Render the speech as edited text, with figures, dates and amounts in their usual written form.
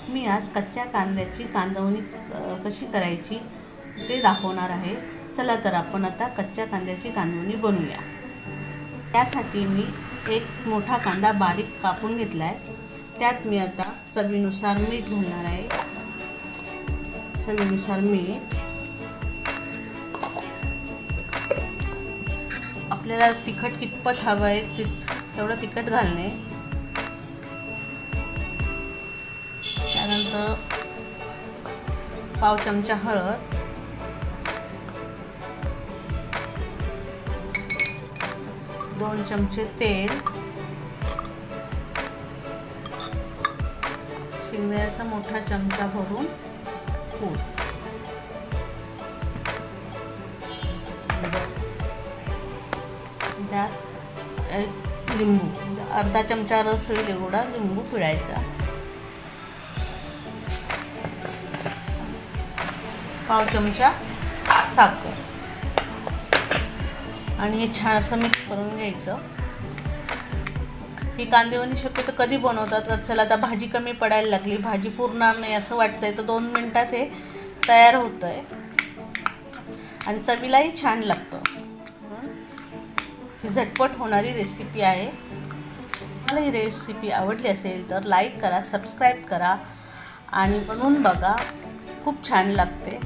मी आज कच्च्या कांद्याची कांदवणी कशी करायची ते दाखवणार आहे। चला तर आपण आता कच्च्या कांद्याची कांदवणी बनवूया। त्यासाठी मी एक मोठा कांदा बारीक कापून घेतला आहे। त्यात मी आता चवीनुसार मीठ घालणार आहे। चवीनुसार मीठ, आपल्याला तिखट कितपत हवं आहे तेवढं तिखट घालणे। त्यानंतर पाव चमचा हळद, दोन चमचे तेल, शेंगदाण्याचा मोठा चमचा भरून कूट, त्यात लिंबू, अर्धा चमचा रस होईल एवढा लिंबू पिळायचा, पाव चमचा साखर आणि हे छान असं मिक्स करून घ्यायचं। ही कांदेवणी शक्यतो कधी बनवतात? चला आता भाजी कमी पडायला लागली, भाजी पुरणार नाही असं वाटतंय, तर 2 मिनिटात हे तयार होतंय आणि चवीलाही छान लागतं। ही झटपट होणारी रेसिपी आहे। मला ही रेसिपी आवडली असेल तर लाईक करा, सबस्क्राईब करा आणि बनवून बघा, खूप छान लागते।